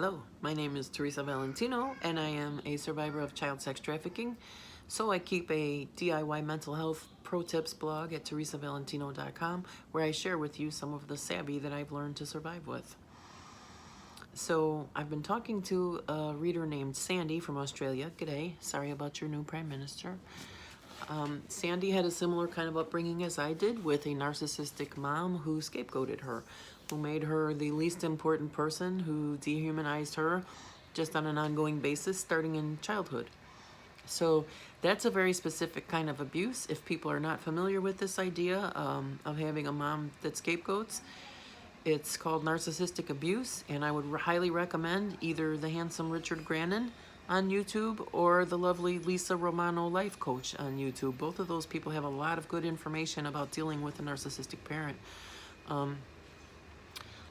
Hello, my name is Teresa Valentino, and I am a survivor of child sex trafficking. So I keep a DIY mental health pro tips blog at teresavalentino.com where I share with you some of the savvy that I've learned to survive with. So I've been talking to a reader named Sandy from Australia. G'day, sorry about your new Prime Minister. Sandy had a similar kind of upbringing as I did, with a narcissistic mom who scapegoated her, who made her the least important person, who dehumanized her just on an ongoing basis starting in childhood. So that's a very specific kind of abuse. If people are not familiar with this idea of having a mom that scapegoats, it's called narcissistic abuse, and I would highly recommend either the handsome Richard Grannon on YouTube or the lovely Lisa Romano Life Coach on YouTube. Both of those people have a lot of good information about dealing with a narcissistic parent.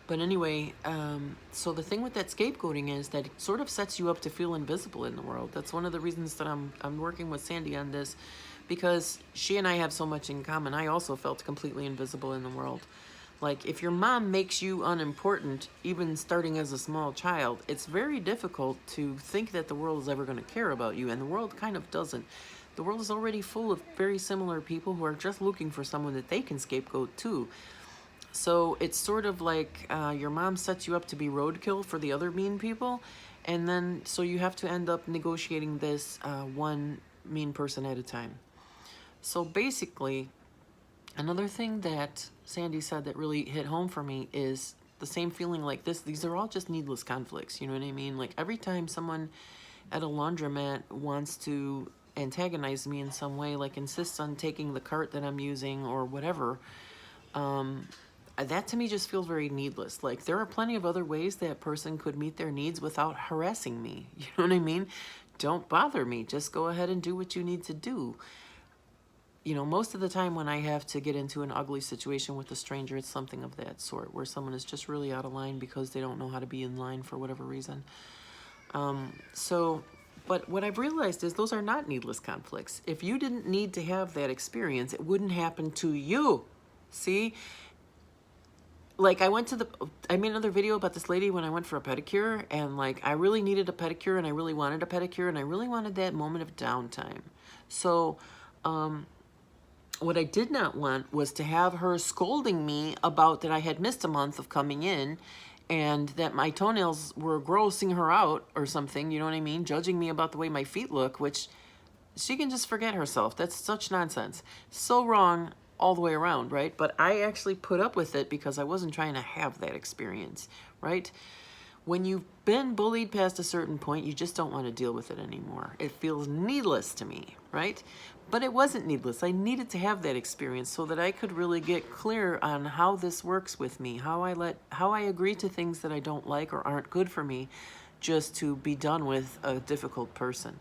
But anyway, so the thing with that scapegoating is that it sort of sets you up to feel invisible in the world. That's one of the reasons that I'm working with Sandy on this, because she and I have so much in common. I also felt completely invisible in the world. Like, if your mom makes you unimportant, even starting as a small child, it's very difficult to think that the world is ever going to care about you, and the world kind of doesn't. The world is already full of very similar people who are just looking for someone that they can scapegoat too. So it's sort of like your mom sets you up to be roadkill for the other mean people, and then so you have to end up negotiating this one mean person at a time. So basically, another thing that Sandy said that really hit home for me is the same feeling like this. These are all just needless conflicts, you know what I mean? Like, every time someone at a laundromat wants to antagonize me in some way, like insists on taking the cart that I'm using or whatever, that to me just feels very needless. Like, there are plenty of other ways that person could meet their needs without harassing me. You know what I mean? Don't bother me. Just go ahead and do what you need to do. You know, most of the time when I have to get into an ugly situation with a stranger, it's something of that sort, where someone is just really out of line because they don't know how to be in line for whatever reason. But what I've realized is those are not needless conflicts. If you didn't need to have that experience, it wouldn't happen to you. See? Like, I made another video about this lady when I went for a pedicure, and like, I really needed a pedicure, and I really wanted a pedicure, and I really wanted that moment of downtime. So, what I did not want was to have her scolding me about that I had missed a month of coming in and that my toenails were grossing her out or something, you know what I mean? Judging me about the way my feet look, which she can just forget herself. That's such nonsense. So wrong all the way around, right? But I actually put up with it because I wasn't trying to have that experience, right? When you've been bullied past a certain point, you just don't want to deal with it anymore. It feels needless to me, right? But it wasn't needless. I needed to have that experience so that I could really get clear on how this works with me, how I agree to things that I don't like or aren't good for me just to be done with a difficult person.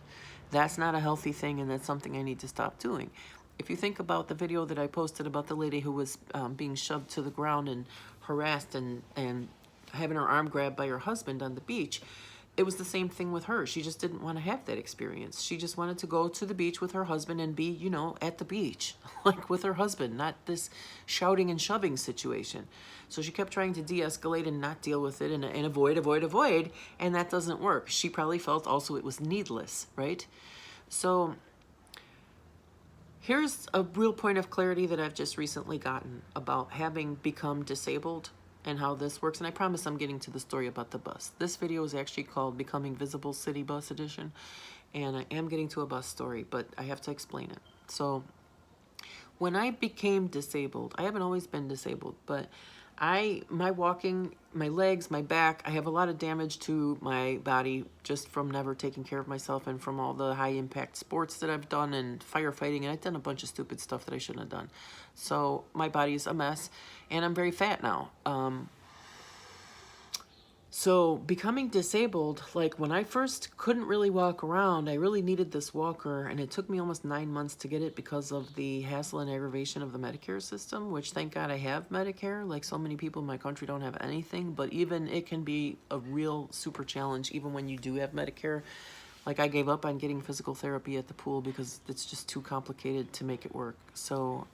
That's not a healthy thing, and that's something I need to stop doing. If you think about the video that I posted about the lady who was being shoved to the ground and harassed and having her arm grabbed by her husband on the beach, it was the same thing with her. She just didn't want to have that experience. She just wanted to go to the beach with her husband and be, you know, at the beach, like with her husband, not this shouting and shoving situation. So she kept trying to de-escalate and not deal with it and avoid, and that doesn't work. She probably felt also it was needless, right? So here's a real point of clarity that I've just recently gotten about having become disabled and how this works. And I promise I'm getting to the story about the bus. This video is actually called Becoming Visible City Bus Edition. And I am getting to a bus story, but I have to explain it. So when I became disabled, I haven't always been disabled, but my walking, my legs, my back, I have a lot of damage to my body just from never taking care of myself and from all the high impact sports that I've done and firefighting, and I've done a bunch of stupid stuff that I shouldn't have done. So my body's a mess, and I'm very fat now. So becoming disabled, like when I first couldn't really walk around, I really needed this walker, and it took me almost 9 months to get it because of the hassle and aggravation of the Medicare system, which thank God I have Medicare. Like, so many people in my country don't have anything, but even it can be a real super challenge even when you do have Medicare. Like, I gave up on getting physical therapy at the pool because it's just too complicated to make it work. So,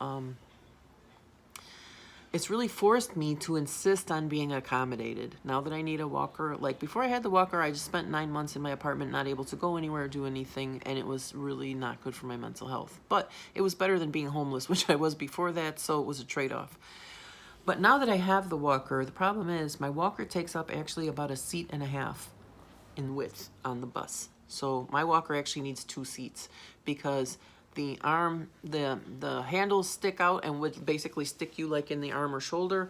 it's really forced me to insist on being accommodated. Now that I need a walker, like before I had the walker, I just spent 9 months in my apartment, not able to go anywhere or do anything, and it was really not good for my mental health. But it was better than being homeless, which I was before that, so it was a trade-off. But now that I have the walker, the problem is my walker takes up actually about a seat and a half in width on the bus. So my walker actually needs 2 seats because the arm, the handles stick out and would basically stick you like in the arm or shoulder.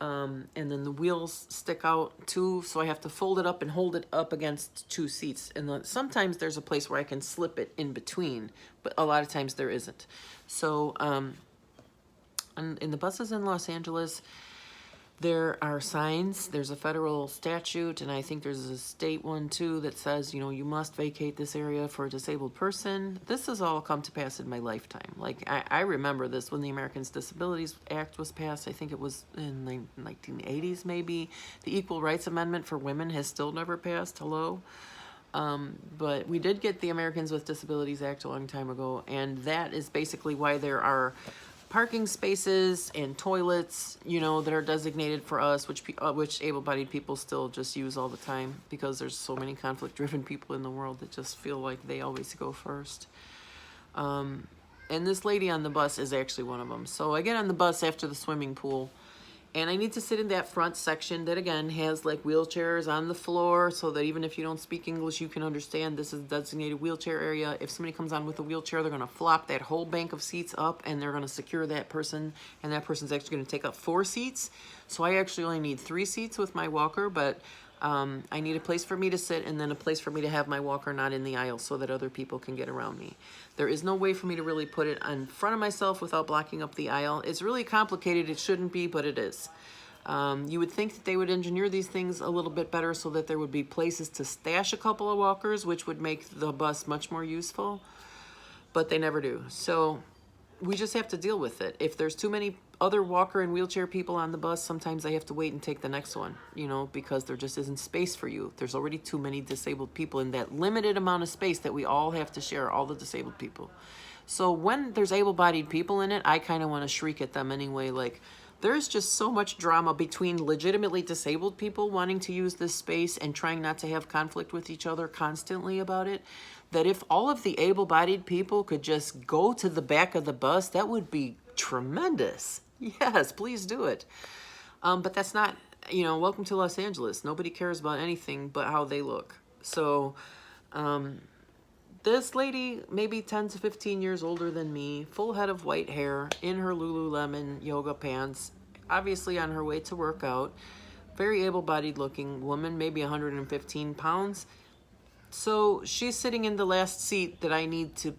And then the wheels stick out too, so I have to fold it up and hold it up against 2 seats. And sometimes there's a place where I can slip it in between, but a lot of times there isn't. So in the buses in Los Angeles, there are signs. There's a federal statute, and I think there's a state one too that says, you know, you must vacate this area for a disabled person. This has all come to pass in my lifetime. Like, I remember this when the Americans Disabilities Act was passed. I think it was in the 1980s maybe. The Equal Rights Amendment for women has still never passed. Hello? But we did get the Americans with Disabilities Act a long time ago, and that is basically why there are parking spaces and toilets, you know, that are designated for us, which able-bodied people still just use all the time because there's so many conflict-driven people in the world that just feel like they always go first. And this lady on the bus is actually one of them. So I get on the bus after the swimming pool, and I need to sit in that front section that, again, has like wheelchairs on the floor so that even if you don't speak English, you can understand this is a designated wheelchair area. If somebody comes on with a wheelchair, they're going to flop that whole bank of seats up and they're going to secure that person, and that person's actually going to take up 4 seats. So I actually only need 3 seats with my walker, but I need a place for me to sit and then a place for me to have my walker not in the aisle so that other people can get around me. There is no way for me to really put it in front of myself without blocking up the aisle. It's really complicated. It shouldn't be, but it is. You would think that they would engineer these things a little bit better so that there would be places to stash a couple of walkers, which would make the bus much more useful, but they never do. So we just have to deal with it. If there's too many other walker and wheelchair people on the bus, sometimes I have to wait and take the next one, you know, because there just isn't space for you. There's already too many disabled people in that limited amount of space that we all have to share, all the disabled people. So when there's able-bodied people in it, I kind of want to shriek at them anyway. Like, there's just so much drama between legitimately disabled people wanting to use this space and trying not to have conflict with each other constantly about it, that if all of the able-bodied people could just go to the back of the bus, that would be tremendous. Yes, please do it. But that's not, you know, welcome to Los Angeles. Nobody cares about anything but how they look. So this lady, maybe 10 to 15 years older than me, full head of white hair, in her Lululemon yoga pants, obviously on her way to work out, very able-bodied looking woman, maybe 115 pounds. So she's sitting in the last seat that I need to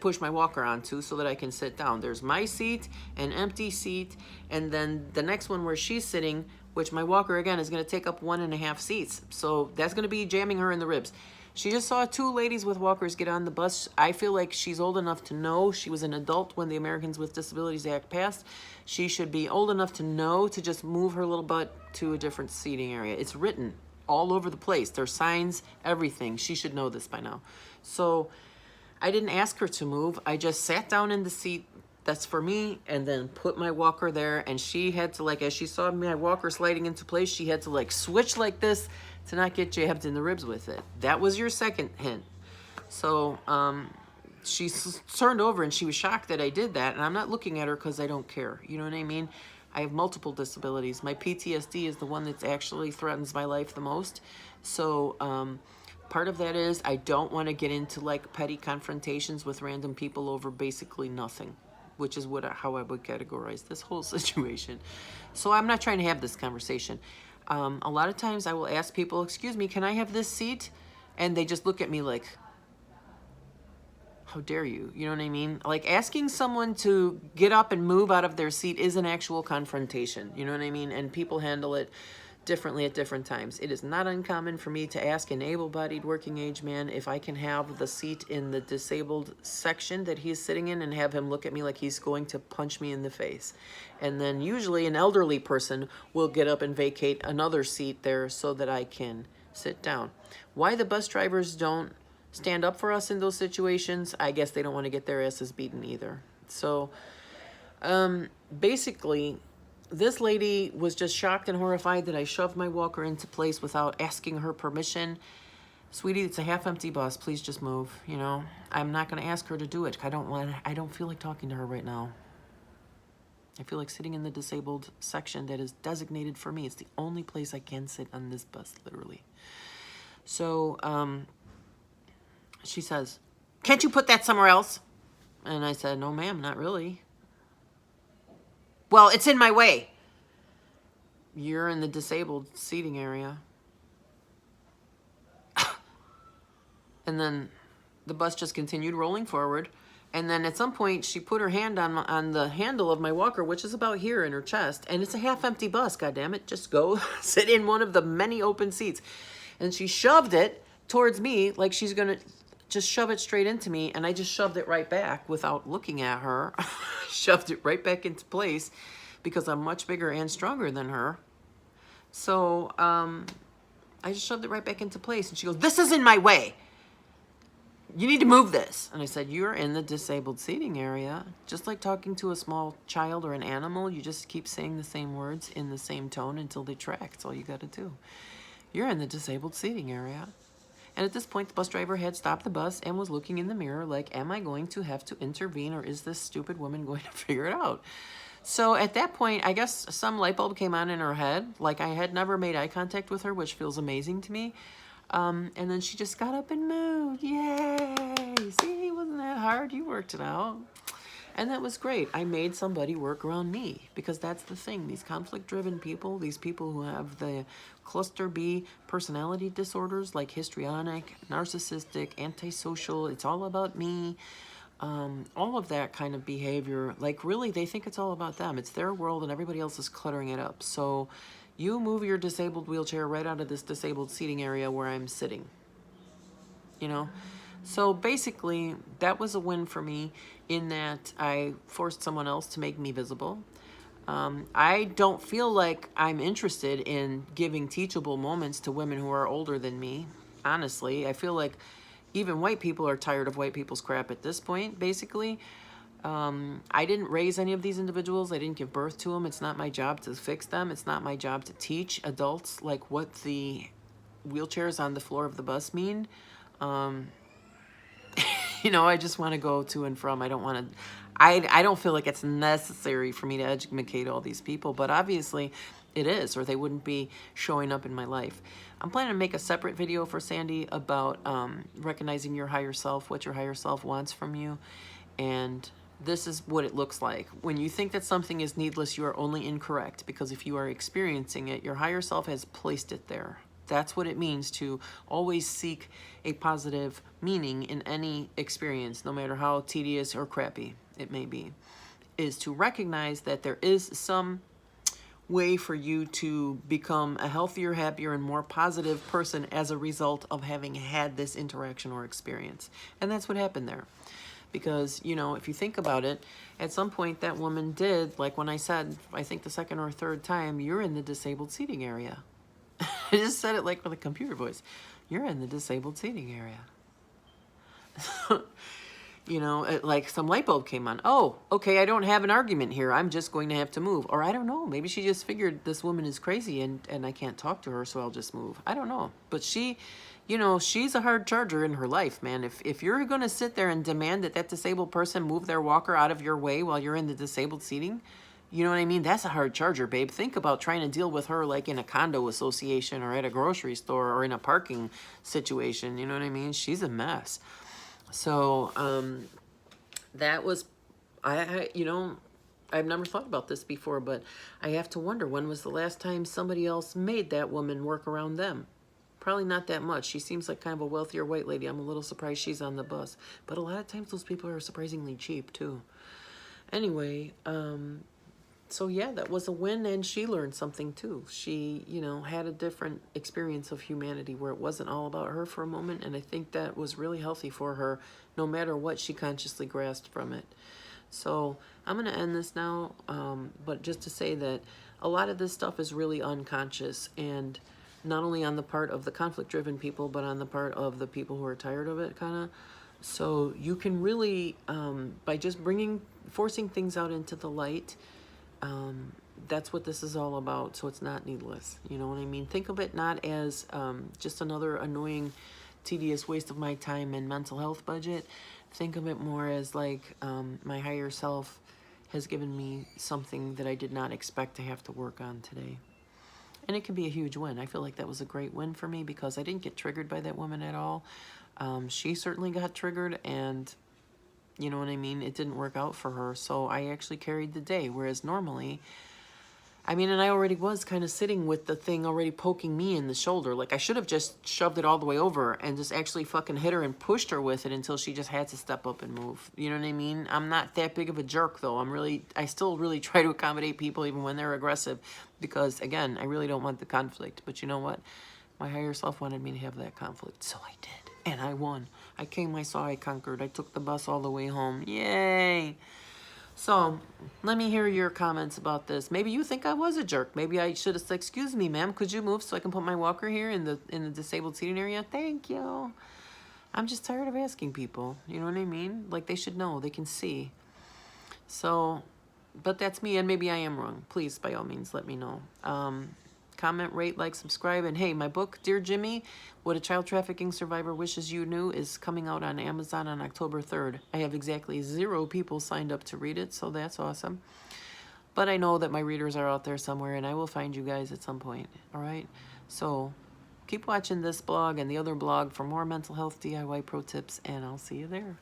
push my walker onto so that I can sit down. There's my seat, an empty seat, and then the next one where she's sitting, which my walker, again, is going to take up 1.5 seats. So that's going to be jamming her in the ribs. She just saw 2 ladies with walkers get on the bus. I feel like she's old enough to know. She was an adult when the Americans with Disabilities Act passed. She should be old enough to know to just move her little butt to a different seating area. It's written all over the place. There's signs, everything. She should know this by now. So I didn't ask her to move. I just sat down in the seat that's for me and then put my walker there, and she had to, like, as she saw my walker sliding into place, she had to like switch like this to not get jabbed in the ribs with it. That was your second hint. So she turned over and she was shocked that I did that, and I'm not looking at her because I don't care. You know what I mean? I have multiple disabilities. My PTSD is the one that actually threatens my life the most. So part of that is I don't want to get into like petty confrontations with random people over basically nothing, which is how I would categorize this whole situation. So I'm not trying to have this conversation. A lot of times I will ask people, excuse me, can I have this seat? And they just look at me like, how dare you? You know what I mean? Like, asking someone to get up and move out of their seat is an actual confrontation. You know what I mean? And people handle it differently at different times. It is not uncommon for me to ask an able-bodied working age man if I can have the seat in the disabled section that he's sitting in and have him look at me like he's going to punch me in the face. And then usually an elderly person will get up and vacate another seat there so that I can sit down. Why the bus drivers don't stand up for us in those situations, I guess they don't want to get their asses beaten either. So basically, this lady was just shocked and horrified that I shoved my walker into place without asking her permission. Sweetie, it's a half-empty bus. Please just move, you know. I'm not going to ask her to do it. I don't feel like talking to her right now. I feel like sitting in the disabled section that is designated for me. It's the only place I can sit on this bus, literally. So, she says, "Can't you put that somewhere else?" And I said, "No, ma'am, not really." "Well, it's in my way." "You're in the disabled seating area." And then the bus just continued rolling forward. And then at some point, she put her hand on the handle of my walker, which is about here in her chest. And it's a half-empty bus, goddammit. Just go sit in one of the many open seats. And she shoved it towards me like she's going to just shove it straight into me. And I just shoved it right back without looking at her. Shoved it right back into place because I'm much bigger and stronger than her. So I just shoved it right back into place. And she goes, "This is in my way. You need to move this." And I said, "You're in the disabled seating area." Just like talking to a small child or an animal, you just keep saying the same words in the same tone until they track. That's all you got to do. "You're in the disabled seating area." And at this point, the bus driver had stopped the bus and was looking in the mirror like, am I going to have to intervene, or is this stupid woman going to figure it out? So at that point, I guess some light bulb came on in her head. Like, I had never made eye contact with her, which feels amazing to me. And then she just got up and moved. Yay! See, wasn't that hard? You worked it out. And that was great. I made somebody work around me, because that's the thing. These conflict-driven people, these people who have the cluster B personality disorders like histrionic, narcissistic, antisocial, it's all about me, all of that kind of behavior, like really they think it's all about them. It's their world and everybody else is cluttering it up. So you move your disabled wheelchair right out of this disabled seating area where I'm sitting, you know? So basically, that was a win for me in that I forced someone else to make me visible. I don't feel like I'm interested in giving teachable moments to women who are older than me, honestly. I feel like even white people are tired of white people's crap at this point, basically. I didn't raise any of these individuals. I didn't give birth to them. It's not my job to fix them. It's not my job to teach adults like what the wheelchairs on the floor of the bus mean. You know, I just want to go to and from. I don't want to, I don't feel like it's necessary for me to educate all these people, but obviously it is, or they wouldn't be showing up in my life. I'm planning to make a separate video for Sandy about recognizing your higher self, what your higher self wants from you, and this is what it looks like. When you think that something is needless, you are only incorrect, because if you are experiencing it, your higher self has placed it there. That's what it means to always seek a positive meaning in any experience, no matter how tedious or crappy it may be, is to recognize that there is some way for you to become a healthier, happier, and more positive person as a result of having had this interaction or experience. And that's what happened there. Because, you know, if you think about it, at some point that woman did, like when I said, I think the second or third time, "You're in the disabled seating area." I just said it like with a computer voice. "You're in the disabled seating area." You know, like some light bulb came on. Oh, okay, I don't have an argument here. I'm just going to have to move. Or I don't know, maybe she just figured this woman is crazy and I can't talk to her, so I'll just move. I don't know. But she, you know, she's a hard charger in her life, man. If you're going to sit there and demand that that disabled person move their walker out of your way while you're in the disabled seating, you know what I mean? That's a hard charger, babe. Think about trying to deal with her like in a condo association or at a grocery store or in a parking situation. You know what I mean? She's a mess. So that was, you know, I've never thought about this before, but I have to wonder, when was the last time somebody else made that woman work around them? Probably not that much. She seems like kind of a wealthier white lady. I'm a little surprised she's on the bus. But a lot of times those people are surprisingly cheap too. Anyway, so yeah, that was a win, and she learned something too. She, you know, had a different experience of humanity where it wasn't all about her for a moment, and I think that was really healthy for her, no matter what she consciously grasped from it. So I'm going to end this now, but just to say that a lot of this stuff is really unconscious, and not only on the part of the conflict-driven people, but on the part of the people who are tired of it, kind of. So you can really, by just forcing things out into the light, That's what this is all about, so it's not needless. You know what I mean? Think of it not as just another annoying, tedious waste of my time and mental health budget. Think of it more as like my higher self has given me something that I did not expect to have to work on today. And it can be a huge win. I feel like that was a great win for me because I didn't get triggered by that woman at all. She certainly got triggered, and you know what I mean? It didn't work out for her. So I actually carried the day. Whereas normally, I mean, and I already was kind of sitting with the thing already poking me in the shoulder. Like I should have just shoved it all the way over and just actually fucking hit her and pushed her with it until she just had to step up and move. You know what I mean? I'm not that big of a jerk though. I still really try to accommodate people even when they're aggressive because again, I really don't want the conflict. But you know what? My higher self wanted me to have that conflict. So I did. And I won. I came, I saw, I conquered. I took the bus all the way home. Yay! So, let me hear your comments about this. Maybe you think I was a jerk. Maybe I should have said, excuse me, ma'am, could you move so I can put my walker here in the disabled seating area? Thank you. I'm just tired of asking people. You know what I mean? Like, they should know. They can see. So, but that's me, and maybe I am wrong. Please, by all means, let me know. Comment, rate, like, subscribe. And hey, my book, Dear Jimmy, What a Child Trafficking Survivor Wishes You Knew, is coming out on Amazon on October 3rd. I have exactly 0 people signed up to read it, so that's awesome. But I know that my readers are out there somewhere, and I will find you guys at some point, all right? So keep watching this blog and the other blog for more mental health DIY pro tips, and I'll see you there.